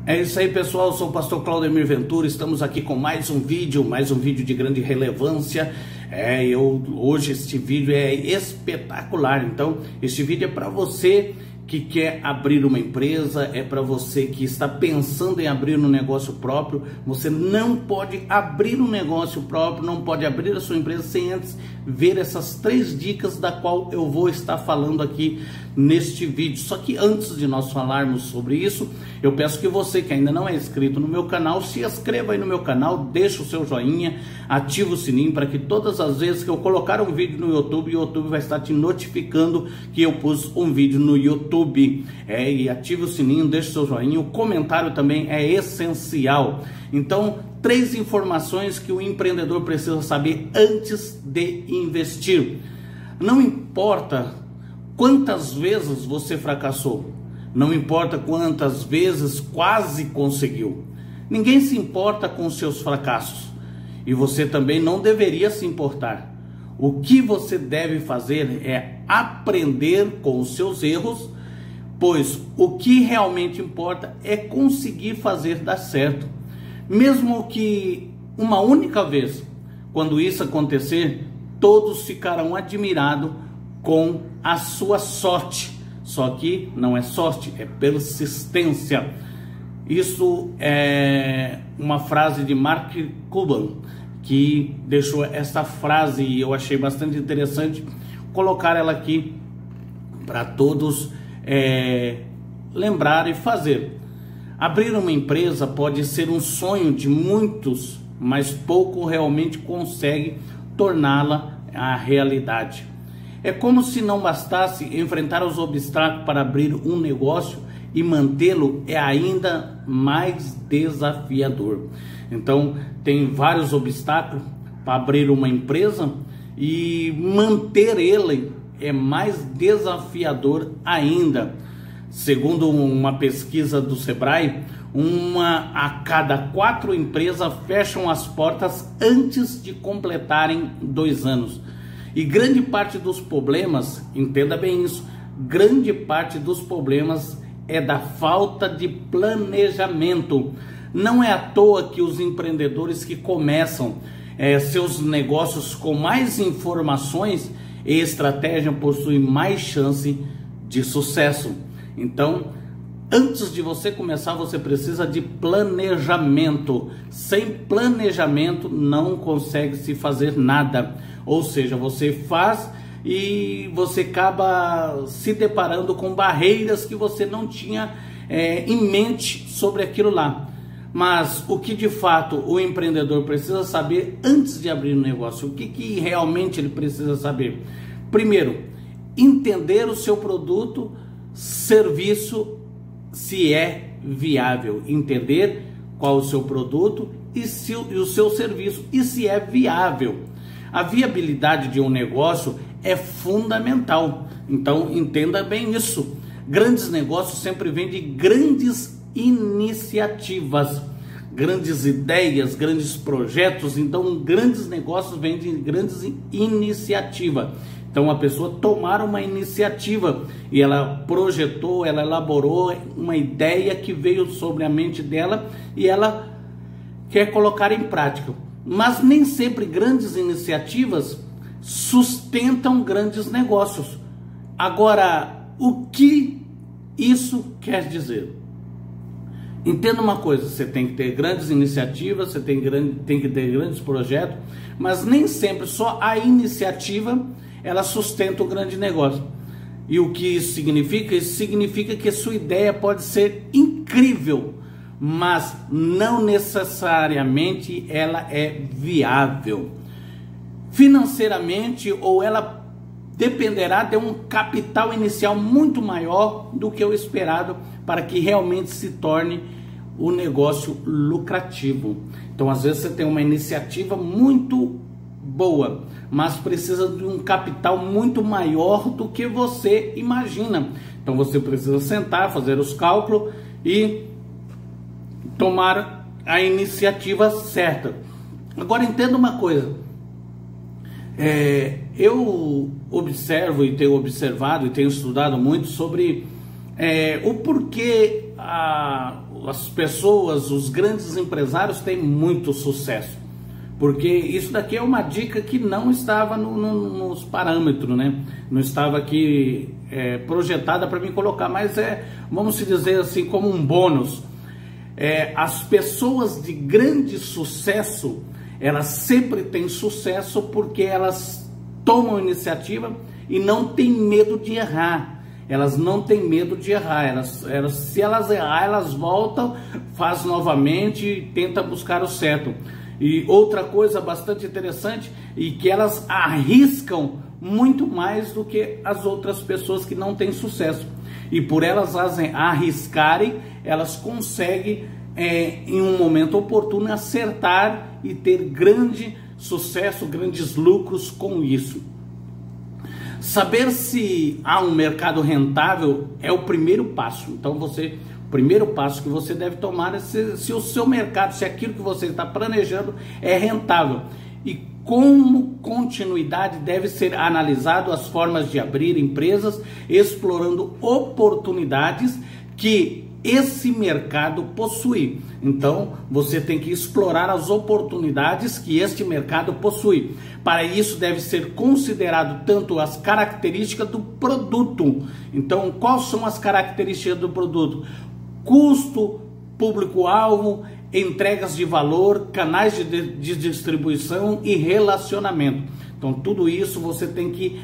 É isso aí, pessoal, eu sou o pastor Claudemir Ventura, estamos aqui com mais um vídeo de grande relevância. Hoje este vídeo é espetacular. Então, este vídeo é para você que quer abrir uma empresa, é para você que está pensando em abrir um negócio próprio. Você não pode abrir um negócio próprio, não pode abrir a sua empresa sem antes ver essas 3 dicas da qual eu vou estar falando aqui neste vídeo. Só que antes de nós falarmos sobre isso, eu peço que você que ainda não é inscrito no meu canal, se inscreva aí no meu canal, deixa o seu joinha, ativa o sininho para que todas as vezes que eu colocar um vídeo no YouTube, o YouTube vai estar te notificando que eu pus um vídeo no YouTube. E ativa o sininho, deixa o seu joinha, o comentário também é essencial. Então, 3 informações que o empreendedor precisa saber antes de investir. Não importa quantas vezes você fracassou, não importa quantas vezes quase conseguiu. Ninguém se importa com os seus fracassos e você também não deveria se importar. O que você deve fazer é aprender com os seus erros, pois o que realmente importa é conseguir fazer dar certo. Mesmo que uma única vez, quando isso acontecer, todos ficarão admirados com a sua sorte. Só que não é sorte, é persistência. Isso é uma frase de Mark Cuban, que deixou essa frase e eu achei bastante interessante colocar ela aqui para todos lembrar e fazer. Abrir uma empresa pode ser um sonho de muitos, mas pouco realmente consegue torná-la a realidade. É como se não bastasse enfrentar os obstáculos para abrir um negócio, e mantê-lo é ainda mais desafiador. Então, tem vários obstáculos para abrir uma empresa e manter ele é mais desafiador ainda. Segundo uma pesquisa do Sebrae, a cada 4 empresas fecham as portas antes de completarem 2 anos. E grande parte dos problemas, entenda bem isso, grande parte dos problemas é da falta de planejamento. Não é à toa que os empreendedores que começam seus negócios com mais informações e estratégia possuem mais chance de sucesso. Então, antes de você começar, você precisa de planejamento. Sem planejamento não consegue se fazer nada. Ou seja, você faz e você acaba se deparando com barreiras que você não tinha em mente sobre aquilo lá. Mas o que de fato o empreendedor precisa saber antes de abrir um negócio? O que realmente ele precisa saber? Primeiro, entender o seu produto, serviço, se é viável. Entender qual o seu produto e o seu serviço e se é viável. A viabilidade de um negócio é fundamental. Então entenda bem isso. Grandes negócios sempre vêm de grandes iniciativas, grandes ideias, grandes projetos. Então grandes negócios vêm de grandes iniciativas. Então a pessoa tomar uma iniciativa e ela projetou, ela elaborou uma ideia que veio sobre a mente dela e ela quer colocar em prática. Mas nem sempre grandes iniciativas sustentam grandes negócios. Agora, o que isso quer dizer? Entenda uma coisa, você tem que ter grandes iniciativas, você tem que ter grandes projetos, mas nem sempre só a iniciativa ela sustenta o grande negócio. E o que isso significa? Isso significa que a sua ideia pode ser incrível, mas não necessariamente ela é viável financeiramente, ou ela dependerá de um capital inicial muito maior do que o esperado para que realmente se torne o negócio lucrativo. Então às vezes você tem uma iniciativa muito boa, mas precisa de um capital muito maior do que você imagina. Então você precisa sentar, fazer os cálculos e tomar a iniciativa certa. Agora entenda uma coisa, eu observo e tenho observado e tenho estudado muito sobre o porquê as pessoas, os grandes empresários têm muito sucesso, porque isso daqui é uma dica que não estava nos parâmetros, né? Não estava aqui projetada para mim colocar, mas vamos dizer assim, como um bônus. As pessoas de grande sucesso, elas sempre têm sucesso porque elas tomam iniciativa e não têm medo de errar. Elas não têm medo de errar. Se elas errar, elas voltam, faz novamente e tenta buscar o certo. E outra coisa bastante interessante é que elas arriscam muito mais do que as outras pessoas que não têm sucesso. E por elas arriscarem, elas conseguem, em um momento oportuno, acertar e ter grande sucesso, grandes lucros com isso. Saber se há um mercado rentável é o primeiro passo. Então o primeiro passo que você deve tomar é se o seu mercado, se aquilo que você está planejando é rentável. E como continuidade deve ser analisado as formas de abrir empresas, explorando oportunidades que esse mercado possui. Então você tem que explorar as oportunidades que este mercado possui. Para isso deve ser considerado tanto as características do produto. Então, quais são as características do produto? Custo, público-alvo, entregas de valor, canais de distribuição e relacionamento. Então tudo isso você tem que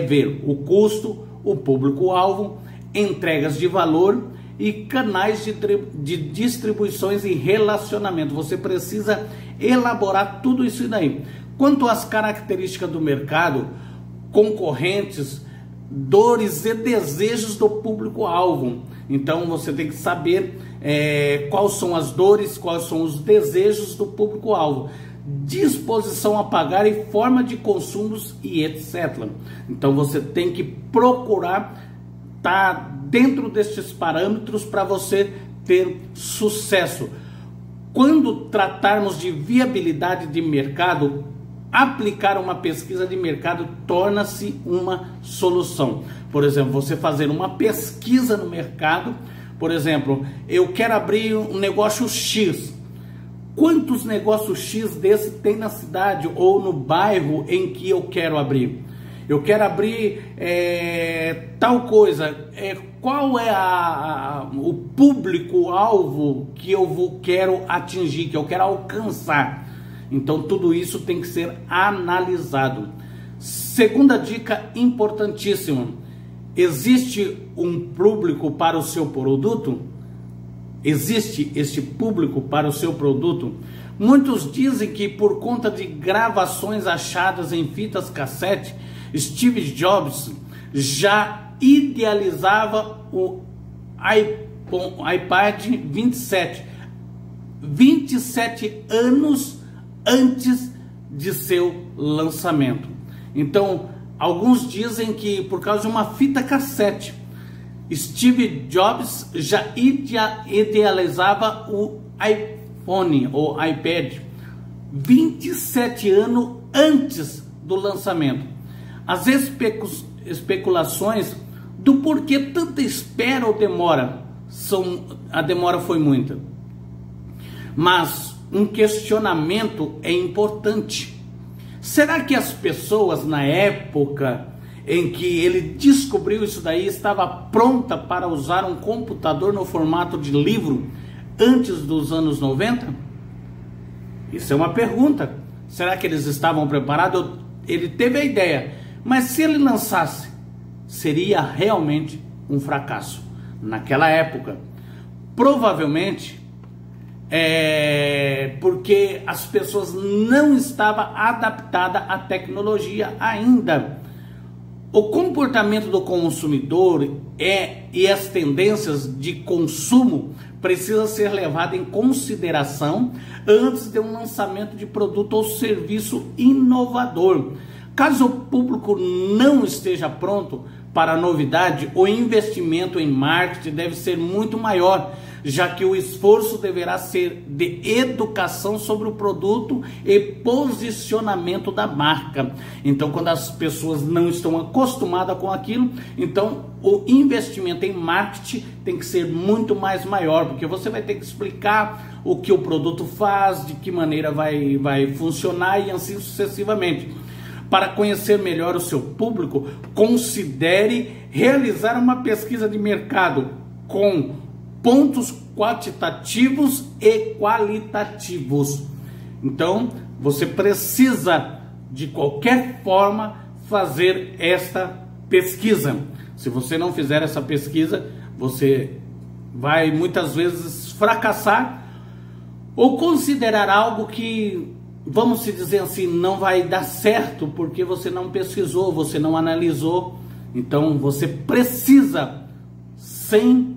ver: o custo, o público-alvo, entregas de valor e canais de distribuições e relacionamento. Você precisa elaborar tudo isso daí. Quanto às características do mercado, concorrentes, dores e desejos do público-alvo. Então você tem que saber quais são as dores, quais são os desejos do público-alvo, disposição a pagar e forma de consumos e etc. Então você tem que procurar estar dentro destes parâmetros para você ter sucesso. Quando tratarmos de viabilidade de mercado, aplicar uma pesquisa de mercado torna-se uma solução. Por exemplo, você fazer uma pesquisa no mercado. Por exemplo, eu quero abrir um negócio X. Quantos negócios X desse tem na cidade ou no bairro em que eu quero abrir? Eu quero abrir tal coisa. Qual é o público-alvo que eu quero atingir, que eu quero alcançar? Então tudo isso tem que ser analisado. Segunda dica importantíssima: existe um público para o seu produto? Existe este público para o seu produto? Muitos dizem que por conta de gravações achadas em fitas cassete, Steve Jobs já idealizava o iPad 27 anos antes de seu lançamento. Então, alguns dizem que por causa de uma fita cassete, Steve Jobs já idealizava o iPhone ou iPad 27 anos antes do lançamento. As especulações do porquê tanta espera ou demora, a demora foi muita. Mas um questionamento é importante. Será que as pessoas na época em que ele descobriu isso daí estava pronta para usar um computador no formato de livro antes dos anos 90? Isso é uma pergunta. Será que eles estavam preparados? Ele teve a ideia, mas se ele lançasse, seria realmente um fracasso. Naquela época, provavelmente, porque as pessoas não estavam adaptadas à tecnologia ainda. O comportamento do consumidor e as tendências de consumo precisa ser levado em consideração antes de um lançamento de produto ou serviço inovador. Caso o público não esteja pronto para a novidade, o investimento em marketing deve ser muito maior, já que o esforço deverá ser de educação sobre o produto e posicionamento da marca. Então, quando as pessoas não estão acostumadas com aquilo, então o investimento em marketing tem que ser muito mais maior, porque você vai ter que explicar o que o produto faz, de que maneira vai funcionar e assim sucessivamente. Para conhecer melhor o seu público, considere realizar uma pesquisa de mercado com pontos quantitativos e qualitativos. Então, você precisa, de qualquer forma, fazer esta pesquisa. Se você não fizer essa pesquisa, você vai muitas vezes fracassar ou considerar algo que, vamos se dizer assim, não vai dar certo porque você não pesquisou, você não analisou. Então você precisa, sem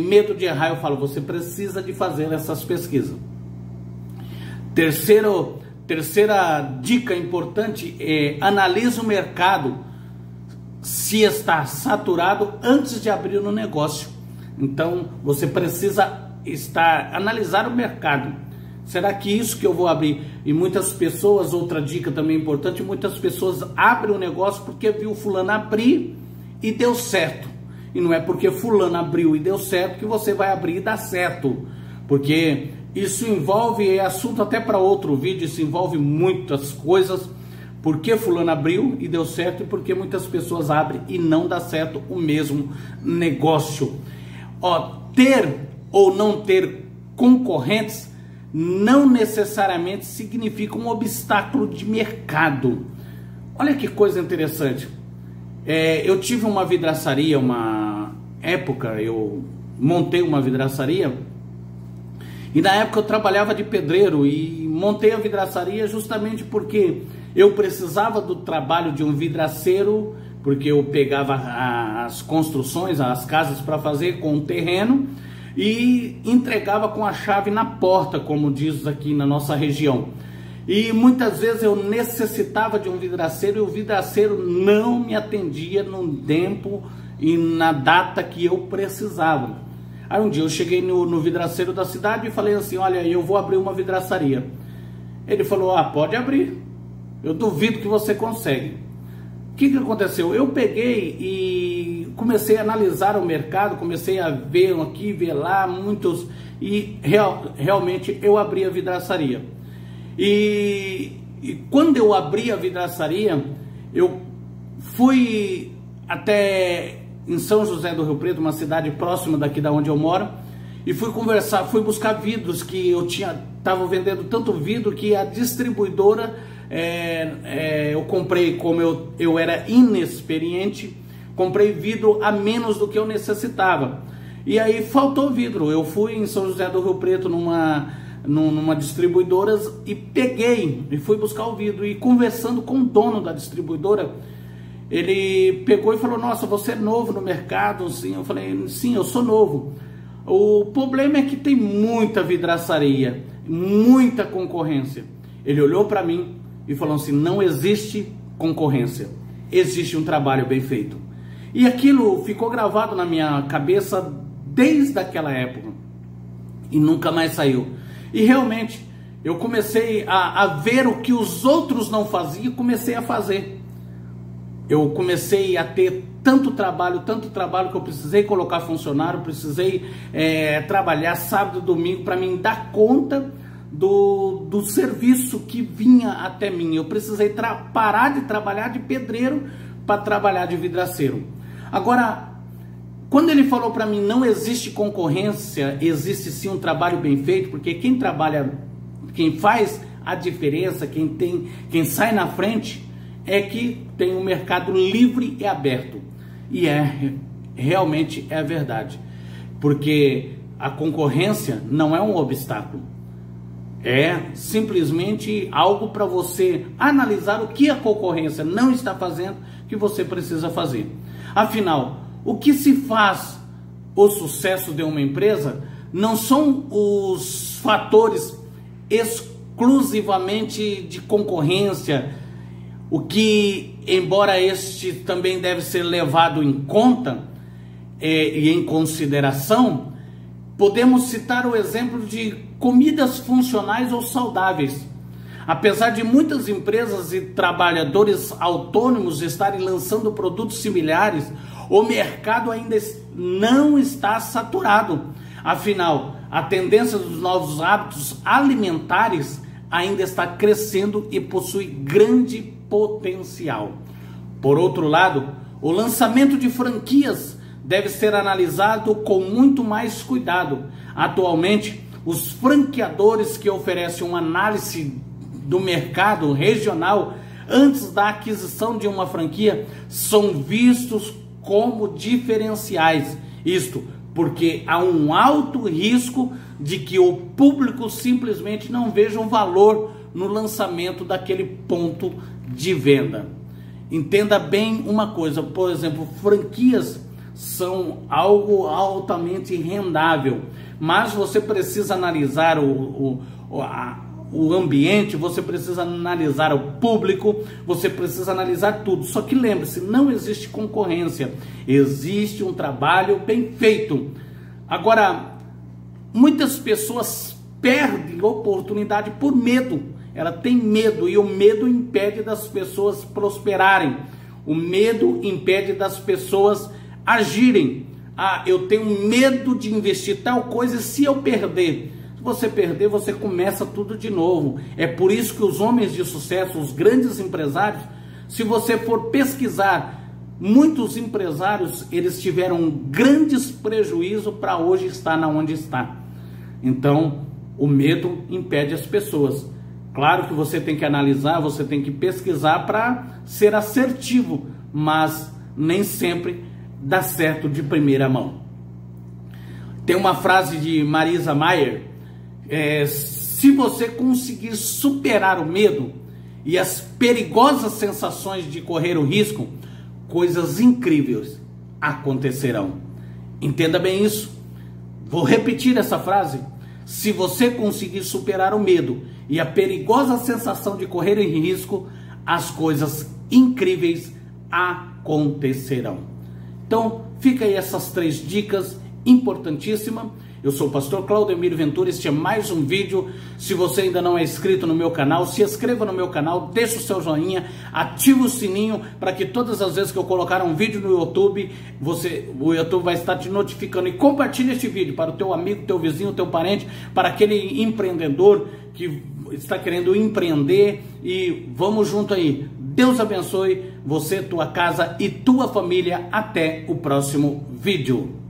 medo de errar, eu falo, você precisa de fazer essas pesquisas. Terceira dica importante é: analise o mercado se está saturado antes de abrir no negócio. Então você precisa analisar o mercado. Será que isso que eu vou abrir? E muitas pessoas, outra dica também importante, muitas pessoas abrem o negócio porque viu fulano abrir e deu certo. E não é porque fulano abriu e deu certo que você vai abrir e dar certo. Porque isso envolve, é assunto até para outro vídeo, isso envolve muitas coisas. Porque fulano abriu e deu certo e porque muitas pessoas abrem e não dá certo o mesmo negócio. Ter ou não ter concorrentes não necessariamente significa um obstáculo de mercado. Olha que coisa interessante. Eu tive uma vidraçaria, uma época eu montei uma vidraçaria, e na época eu trabalhava de pedreiro e montei a vidraçaria justamente porque eu precisava do trabalho de um vidraceiro, porque eu pegava as construções, as casas para fazer com o terreno e entregava com a chave na porta, como diz aqui na nossa região. E muitas vezes eu necessitava de um vidraceiro e o vidraceiro não me atendia no tempo e na data que eu precisava. Aí um dia eu cheguei no vidraceiro da cidade e falei assim: olha, eu vou abrir uma vidraçaria. Ele falou: pode abrir, eu duvido que você consegue. O que aconteceu? Eu peguei e comecei a analisar o mercado, comecei a ver aqui, ver lá, muitos, e realmente eu abri a vidraçaria. E quando eu abri a vidraçaria, eu fui até em São José do Rio Preto, uma cidade próxima daqui da onde eu moro, e fui conversar, fui buscar vidros que eu estava vendendo tanto vidro que a distribuidora, eu comprei, como eu era inexperiente, comprei vidro a menos do que eu necessitava. E aí faltou vidro. Eu fui em São José do Rio Preto numa distribuidora e peguei e fui buscar o vidro, e conversando com o dono da distribuidora, ele pegou e falou: nossa, você é novo no mercado? Sim. Eu falei: sim, eu sou novo. O problema é que tem muita vidraçaria, muita concorrência. Ele olhou para mim e falou assim: não existe concorrência, existe um trabalho bem feito. E aquilo ficou gravado na minha cabeça desde aquela época e nunca mais saiu. E realmente eu comecei a ver o que os outros não faziam e comecei a fazer. Eu comecei a ter tanto trabalho que eu precisei colocar funcionário, precisei trabalhar sábado e domingo para mim dar conta do serviço que vinha até mim. Eu precisei parar de trabalhar de pedreiro para trabalhar de vidraceiro. Agora, quando ele falou para mim: não existe concorrência, existe sim um trabalho bem feito, porque quem trabalha, quem faz a diferença, quem sai na frente é que tem um mercado livre e aberto. E realmente é verdade, porque a concorrência não é um obstáculo, é simplesmente algo para você analisar o que a concorrência não está fazendo que você precisa fazer. Afinal, o que se faz o sucesso de uma empresa não são os fatores exclusivamente de concorrência, o que, embora este também deve ser levado em conta e em consideração, Podemos citar o exemplo de comidas funcionais ou saudáveis. Apesar de muitas empresas e trabalhadores autônomos estarem lançando produtos similares, o mercado ainda não está saturado. Afinal, a tendência dos novos hábitos alimentares ainda está crescendo e possui grande potencial. Por outro lado, o lançamento de franquias deve ser analisado com muito mais cuidado. Atualmente, os franqueadores que oferecem uma análise do mercado regional antes da aquisição de uma franquia são vistos como diferenciais. Isto porque há um alto risco de que o público simplesmente não veja um valor no lançamento daquele ponto de venda. Entenda bem uma coisa, por exemplo, franquias são algo altamente rendável, mas você precisa analisar o ambiente, você precisa analisar o público, você precisa analisar tudo. Só que lembre-se, não existe concorrência, existe um trabalho bem feito. Agora, muitas pessoas perdem oportunidade por medo. Ela tem medo e o medo impede das pessoas prosperarem. O medo impede das pessoas agirem. Ah, eu tenho medo de investir tal coisa, e se eu perder? Se você perder, você começa tudo de novo. É por isso que os homens de sucesso, os grandes empresários, se você for pesquisar, muitos empresários, eles tiveram grandes prejuízos para hoje estar onde está. Então, o medo impede as pessoas. Claro que você tem que analisar, você tem que pesquisar para ser assertivo, mas nem sempre dá certo de primeira mão. Tem uma frase de Marisa Mayer, se você conseguir superar o medo e as perigosas sensações de correr o risco, coisas incríveis acontecerão. Entenda bem isso. Vou repetir essa frase. Se você conseguir superar o medo e a perigosa sensação de correr em risco, as coisas incríveis acontecerão. Então, fica aí essas 3 dicas importantíssimas. Eu sou o pastor Claudemiro Ventura, este é mais um vídeo. Se você ainda não é inscrito no meu canal, se inscreva no meu canal, deixe o seu joinha, ative o sininho para que todas as vezes que eu colocar um vídeo no YouTube, o YouTube vai estar te notificando. E compartilhe este vídeo para o teu amigo, teu vizinho, teu parente, para aquele empreendedor que está querendo empreender, e vamos junto aí. Deus abençoe você, tua casa e tua família. Até o próximo vídeo.